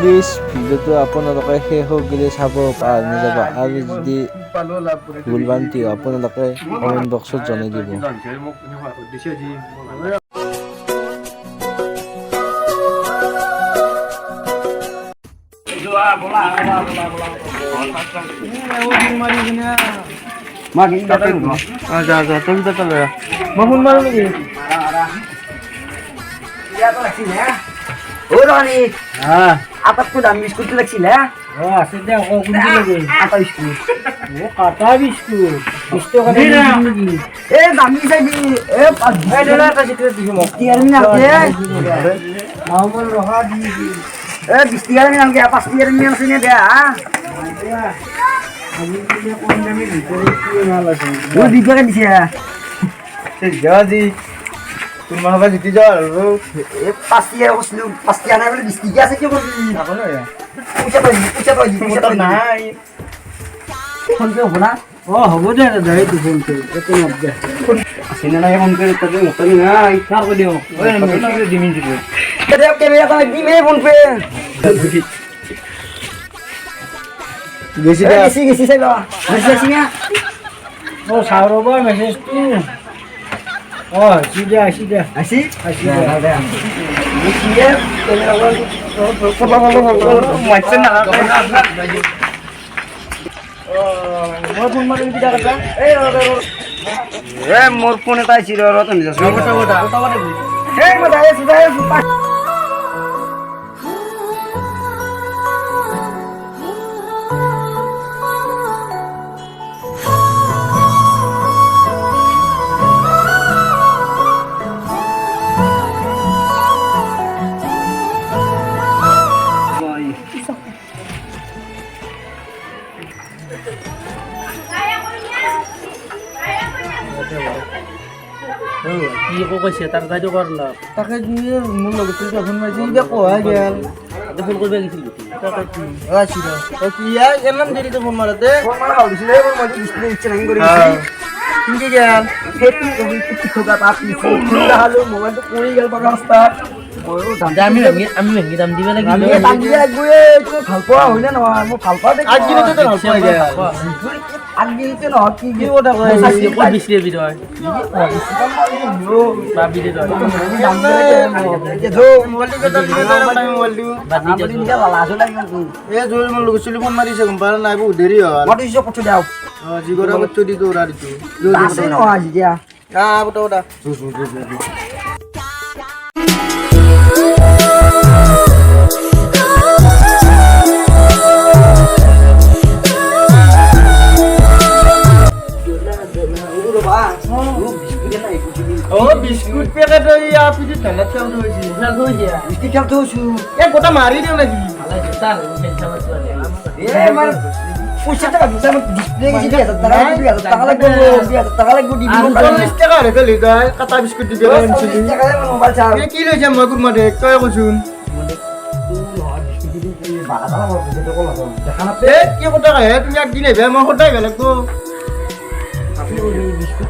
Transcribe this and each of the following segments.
Please ভিডিঅ'টো আপোনালোকে শেষ হৈ গ'লে চাব পাহৰি নাযাব আৰু যদি ভুল ভ্ৰান্তি আপোনালোকে কমেণ্ট বক্সত জনাই দিব। आपको दाम बिस्कुट लगছিল আছে দে ও কোনটি লাগে আটা বিস্কুট ও কাটা বিস্কুট বিস্কুট কাটা নাকি এ দামি চাইবি এ পাঁচ ডলার টা জিতে দিছি মোক টিয়ার মিন আছে মামুল রহা দি এ 20 টিয়ার মিন আমাকে 5 টিয়ার মিন আছে নে দে আমি কি কোন দামি ভিতরে কি মাল আছে ও দিবে দিছে সে জাদি তুমি হবে জিতে যাও এ 5 টিয়ার বসলু 5 টিয়ার না বলে 20 টিয়ার আছে কি করবি এখন পুছা তো নাই ফোন পে হবো না ও হবো দে যাই তো ফোন পে এত মধ্যে আসেনা না ফোন পে তো মতন নাই কার করে দিও ওই মেসেজ দিমিন দিও কে ক্যামেরা তো দিমে ফোন পে গেছি সাইবা মেসেজ না ও সারবা মেসেজ তো ও সিধা আসি দে নিচে ক্যামেরা মাইছে না মোর ফোন মারি কি দাঁড়া এ মোর ফোন এটা ছিল রতন যাস ওটা এ মজা সুদা কি কৈছে তাৰ তাইতো কৰলা তাকে দিয়ে মোৰ লগত তুই ফোন মাৰিছি ইবা কোৱা গেল ফোন কৰিব গৈছিল তাকে কি আছিল তো কি এমন দেৰিতে ফোন মাৰতে ফোন মাৰা ভাবিছিল এই মোৰ মজি ডিসপ্লে ইচ্ছা নাই কৰিছি কি গেল হেপি কি খোগা পাপি ফোন হালো মোবাইলটো পৰি গেল পাকা ৰাস্তা আমি ভেঙি দাম দিব লাগিব আমি দাম দিব লাগিব এইটো ভাল পোৱা হয় না নহয় মই ভাল পাওঁ আজি দিনতে তো ভাল পোৱা গেল আজি দিনতে ন কি কি কথা কয় ক'ত বিচৰি বি তই বাবি দে তই দাম দিয়ে ধো মোবাইলটো কেটা দিলে তই মোবাইলটো বাদি দিয়া লাজো লাগে এ জোৰ মোৰ লগত চলি ফোন মাৰিছে গম পাৰা নাই বহুত দেৰি হ'ল মই দিছো পঠো দাও জি কৰা পঠো দি তো ৰাৰিটো আছে ন আজি দিয়া বটা বিস্কুট পেকেট আপনি ঠান্ডা খেলতে হয়েছে বিস্কুট খেলতে হয়েছে এ গোটা মারি দিও নাকি পয়সা টাকা দিছে আমার ডিসপ্লে গেছে 2000 টাকা লাগবে 2000 টাকা লাগবে দিবি 40 টাকা রে ফেলি দাই কাটা বিস্কুট দিবে 40 টাকা এ মোবাইল চাও এ কি লইছে মগুর মধ্যে কয় কইছুন এ কি কথা হে তুমি একদিন এবে মই সদায় গেলে তো আপনি বিস্কুট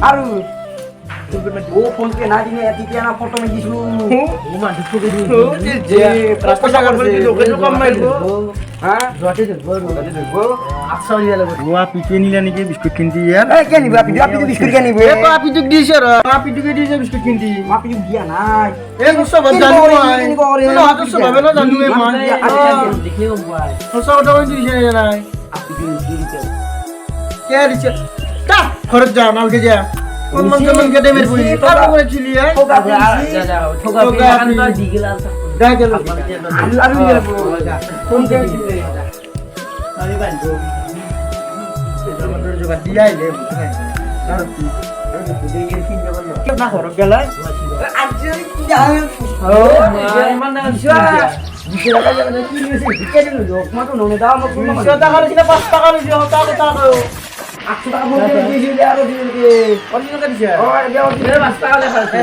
আৰু ও ফোন পে না দিলে এতিকে না ফটো মে দিছু ও মা ঢুকো দি যে পয়সা কাটবে দি লোকে কম মাইলো হ্যাঁ জোতে দেবো আচ্ছা হইয়া লাগবে ও আপি কে নিলা নাকি বিস্কুট কিনতি यार এ কে নিবা আপি তো বিস্কুট কে নিবে এ তো আপি তো দিছে রে আপি তো দিছে বিস্কুট কিনতি আপি তো দিয়া নাই এ সব জানো না হাত সব ভাবে না জানো এ মান দেখে কম ভাই সব তো দিছে নাই আপি দিছে কে দিছে তা খরচ যা নালকে যা কোন মন কে দেমের পুরি আর করে ছিলি ঠোকা কান তো দিগলা দা গেল আলু গেল কোন কে দিলে আরে ভাই তো এটা মন্ডর জোগা দিয়াই লে আর কি না খরচ গেল আজ কি যা ও মানে 200 টাকা যাবে কি নিয়েছে ভিক্ষা দিল তোমার তো ননে দাও আমাকে 200 টাকা দিলে 5 টাকা দিলে হতা কথা কও 800 টাকা মধ্যে দিয়েছিল আর দিয়েছে কত টাকা দিছে ও দেও 5 টাকা লেখা আছে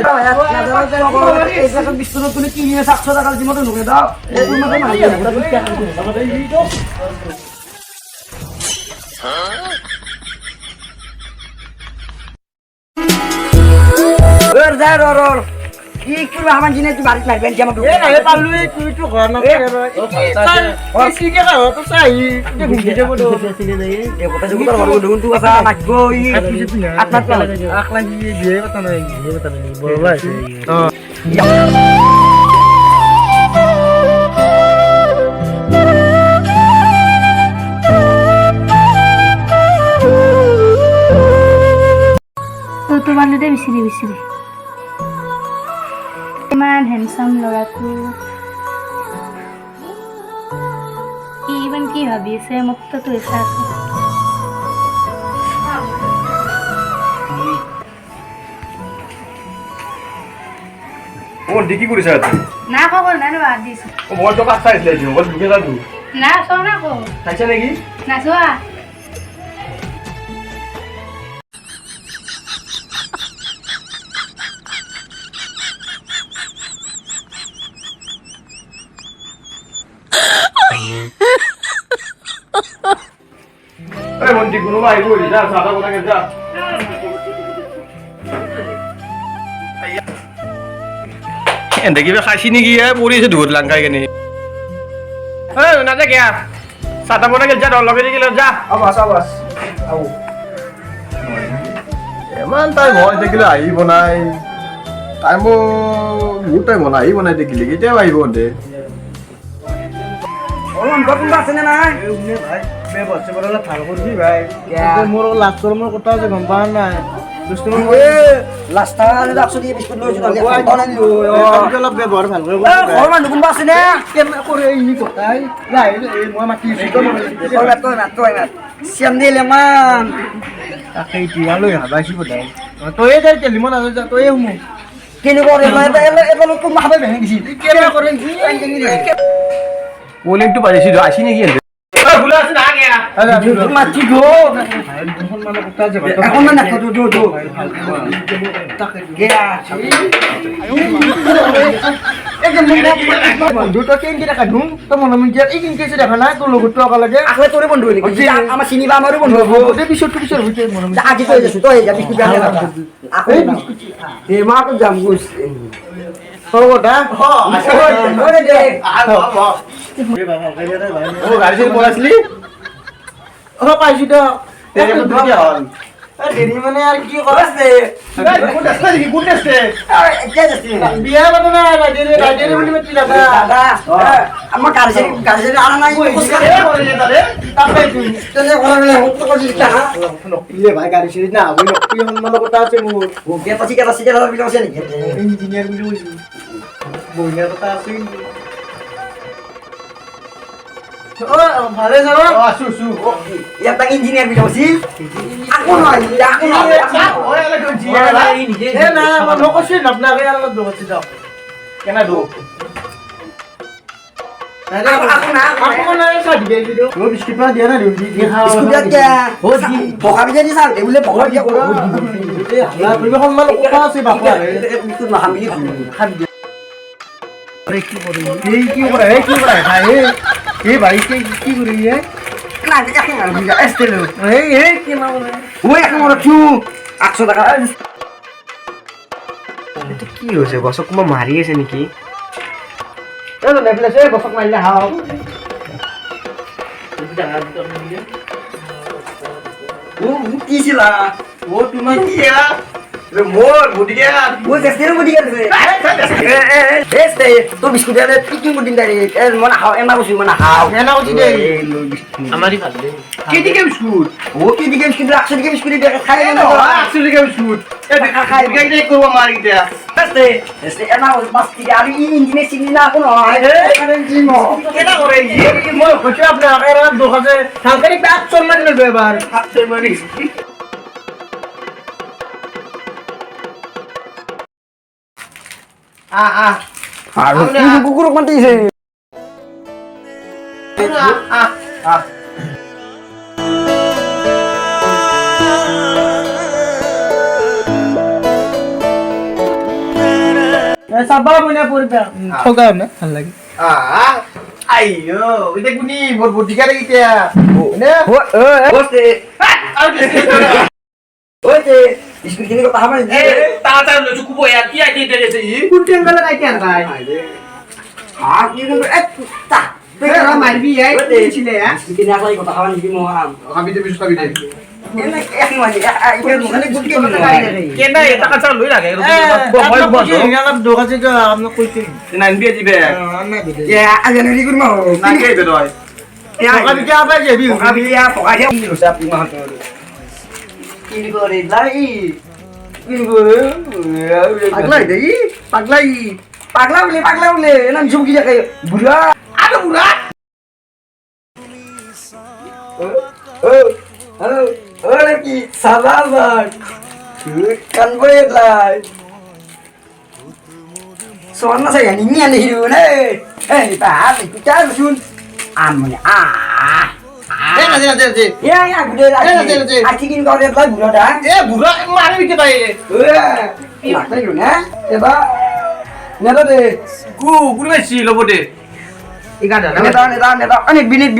এই টাকা বিস্কুট তুমি কি নিয়ে 700 টাকা দিমতো ননে দাও ওর মধ্যে মারি ওর যা রর কি করব আমার জিনে তুই বাড়ি মারবেন কি আমাকে এ না এ পারলু তুই তো ঘর না কি কে খাও তো চাই যে ঘুরে যাব তো এ কথা যে কথা বলবো দেখুন তুই কথা নাচবো ই আপনার তো আকলা কি বিয়ে কথা নাই বিয়ে কথা নাই বড় ভাই তো বান্ধে বিচাৰি ইমান হেণ্ডচাম ল'ৰাটো ইমান কি ভাবি আছে মোকতো কৈছা আছে ও ডিকি কৰিছা আজি না খবৰ নাই বাদ দিছো ও মই তো কাট চাইছিলে আজি মই দুকে যাও না চোৱা না কো চাইছা নেকি নাচোৱা এই মন্টি কোনোবা আহিব যা সাদা বনাকে যা এন্তে কিবা খাইছি নেকি পৰিছে ধুত লাংকাই কেনে ঐ নাজা কিয়া সাদা বনাকে যা লগে দিলে যা আবাস আবাস আও ইমান টাইম হয় দেখিলে আহিব নাই টাইম বহুত টাইম হয় আহিব নাই দেখিলে কেতিয়া আহিব দে ওরম কত আছে না নাই ভাই বে বসে বড় ভাল করবি ভাই क्या? মোর লাস্ট করমর কথা আছে গম পা নাই দুষ্টমি এ লাস্টা আলে 100 দিয়ে বিস্কুট লইছো তাহলে কোন আনিলো অলপ ব্যবহার ভাল করে এ ঘর মানুহ কোনবা আছে না কেমন করে এই কথাই লাই এই মই মাতি তোই সিয়াম দিলে মান তাকে টিয়া লৈ হাবাইছি বদাই তই যাই তেলিমন আজ যা তই হুমু কেনে করে না এটা লোক কোন মাহাবে ভেঙে দিছি কেনে করে পলিংটো পাৰিছি আসি নেকি এন্তে ভুলা আছে না গিয়া মাছি গো এখন মানে কথা আছে এখন না কত দো গেয়া দুটো কেন কি টাকা ঢুং তো মনে মন যে এই কিন কেসে দেখা না তো লোক তো আকা লাগে আসলে তোরে বন্ধু হইলি আমার চিনিবা আমারও বন্ধু হবো ওদের পিছর হইতে মনে মন আগে তো যাস তো এই যা বিস্কুট আনলে আপনি এ মা তো জাম গুস সরবটা ওরে দে ও গাড়ি ছেড়ে পড়াছিলি ও পাইছি তো তেরে মধ্যে কি হল দেরি মানে আর কি করছে কোন আসছে নাকি কোন আসছে কে যাচ্ছি বিয়া বাদ না রাজের বলি মেতি লাগা দাদা আমার গাড়ি আনা নাই তাপে তুই তেলে ঘরে হতো করে দিতা ইলে ভাই গাড়ি ছেড়ে না ওই নকি মন কথা আছে মোর ও কে পাছি কে বিলো আছে নাকি ইঞ্জিনিয়ার বলি বলছি বইনার কথা আছে ও ভালে যাও আসু সু ya tang engineer bilang sih aku এ না আমার নকশি আপনাকে আর লোক দোছি দাও কেন দো aku na sa di video lo biskit pa dia na di sudah ya boka bisa di sana boleh boka dia ya তুমি কোন মাল কথা আছে বাবা itu lah hamil এই কি করে ভাই এই ভাই কি করে ইয়ে nah dia kan nggak bisa este lo এই কি না বলে gue yang mau cu 800 টাকা এটা কি হৈছে গছক কোনোবা মাৰি আছে নেকি এই নেকলেছ এই বছক মাইলে হাও কি ছিল ও তুমি কি মোর বুদিকে gue kesini mau dia este tuh biskuit ada picking budin dari mana hau enak sih mana hau এনা উঠি দে আমারই ভাল কি দিকে biscuit oke di game biskuit 100 di game biskuit dia kayak ও আসলে দিকে বিস্কুট এ দেখা খাই গাইতে করব মারি দিয়া este enak pasti hari ini jenis sini na aku no karen jimo কেটা করে মই কইছো আপনার এরা দোকানে সরকারি ব্যাগ চল মারি নেবে এবার হাতে মারি আ kukuruk mati sih চাবা মনে পড়বে ঠগাও না ভাল লাগে আইও এটা কোনি বড় দিকারে গিয়া নে বসে ওতে স্কুল থেকে কথা বলে তাড়াতাড়ি লজু কুবো ইয়ার কি আইতে দেছে ই কোন টেঙ্গল গাইতে আর ভাই আর কি করে একটা তোরা মারবি এই ছিলে স্কুল না কই কথা বলে কি মোহাম আমি তো বিশ কবি দেই এনে এক মানে এটা মানে গুটকে দিন কে না এটা কাঁচা লই লাগে বল বল আমি দোকান থেকে আপনি কইতে নাইন বিয়ে দিবে এ আজনে করমা না কে বের হয় দোকান থেকে আবার যাবি আমি ইয়া পকা দিয়া কি রসা আপনি মাহাতো কি করে লাই কি করে পাগলাই দেই পাগলা বলে না ঝুমকি যাকে বুড়া আরে বুড়া ওরে কি সালাবার কান বই লাই সোনা সাই ni ni hiru ne ta ku cha sun amne ya ya gude artikin kau lihat lagi budak dah এ বুড়া মারে বিকে তাই nak tahu ne eba neta de গুড় বেশি লবটে neta ani binit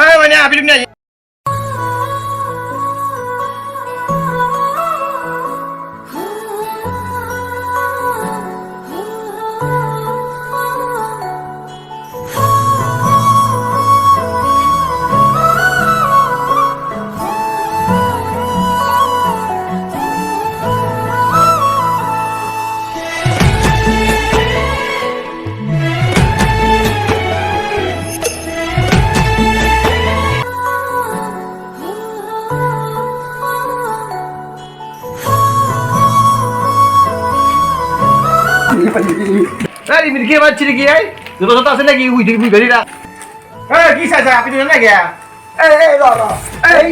এই মানে আপনি না এই মিরকে বাচ্চি কি এই যত যত আছে নাকি উই তুই বেরি না এই কি চাইছা আপনি না গিয়া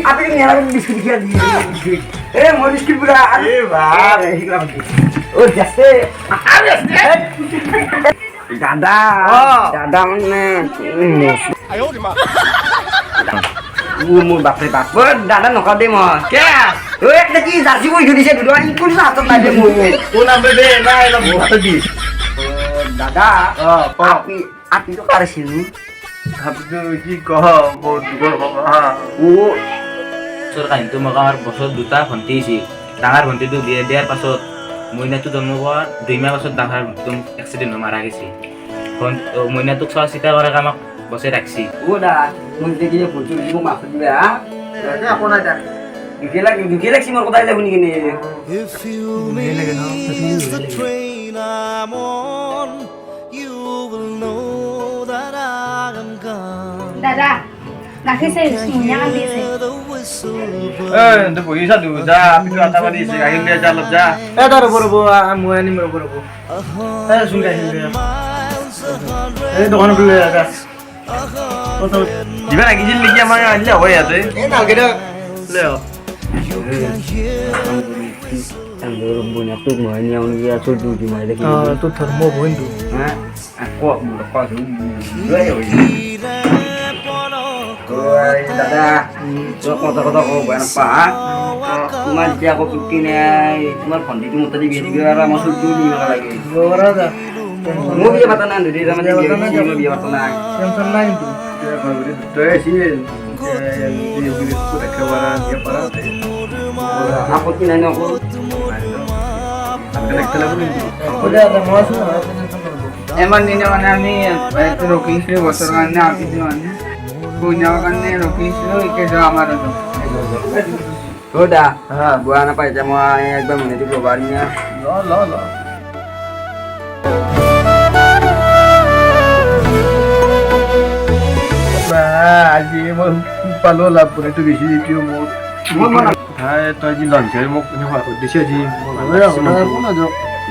apa ini yang biskit dia di mau biskit pura oh jaste dada mana ayo di mah mau bapak dada nokal deh mau ke একটা কি জার্সি বই ঝুলিছে দুটো আর কোন হাতত নাই মই কোন নাম্বার দে না এলো হাতে দি দাদা আপনি আপনি তো পারছেন আপনি তো কি কহ বহুত দুগর বাবা ও বছৰ কাহিনীটো মোক আমাৰ বছৰত দুটা ভণ্টি আছিল ডাঙৰ ভণ্টিটো বিয়া দিয়াৰ পাছত মইনাটো জন্ম হোৱাৰ 2 মাহ পাছত ডাঙৰ ভণ্টিটো এক্সিডেণ্ট হৈ মাৰা গৈছে মইনাটোক চোৱা চিতা কৰাকৈ আমাক বচাই ৰাখিছে ও দা মই দেখি বলছো দিব মাফ দিবে হ্যাঁ কোন আইতা দুখে লাগছি মোর কথা শুনি কিনে If you miss the train I'm on, you will know that I am gone. দাদা রাখিছে মুনিয়া কান্দি আছে Hear the whistle blow. এই তো পয়সা দিও যা আপনি তো আটা বাড়ি এসে গাড়ি নিয়ে চালাব যা এ ধর বড়বো মই আনি মর বড়বো এ শুন গাই Miles, 100 এই দোকান খুলে রাখ কত দিবা নাকি জিল লিখি আমার আনলে হয় আছে এই না কেডা লেও Anggur punya tuh mahnya orang dia sudu di mana lagi. তো ধর্ম বন্ধু Hah? Aku mau kau tu. Dada, kota-kota kau banyak apa? Cuma dia aku bikin ya, cuma kondi itu tadi biar dia masuk dulu lagi. গোবরা দা Mau biar matanan dari sama dia biar matanan. Tension নাই কিন্তু তো AC এই বিলি তো দেখা বারা দিয়া পারা Aku kinanya aku. আপনি একটা লাগবে ওরে দা মাসু না Emang ini mana ni? Itu roking sih bosor kan ni api tu kan. Punya kan ni roking sih itu ke amar tu. Udah. Gua anak apa cuma ekbar menjadi globalinya. লো আজি মই পালো লাভ করে একটু বেশি দিও মোক হ্যাঁ তো আজি লঞ্চ মোক এনেকুৱা দিছে আজি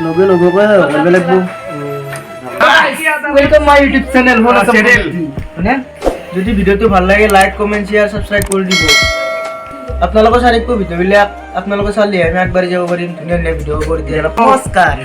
লগে লগে কয় কৰিব লাগিব ওয়েলকাম মাই ইউটিউব চ্যানেল হ্যাঁ যদি ভিডিওটো ভাল লাগে লাইক কমেন্ট শেয়ার সাবস্ক্রাইব কৰি দিব আপোনালোকৰ চাৰিকো ভিডিঅ'বিলাক আপোনালোকে চালে আমি আগবাঢ়ি যাব পাৰিম ধুনীয়া ধুনীয়া ভিডিঅ' কৰি দিয়া নমস্কাৰ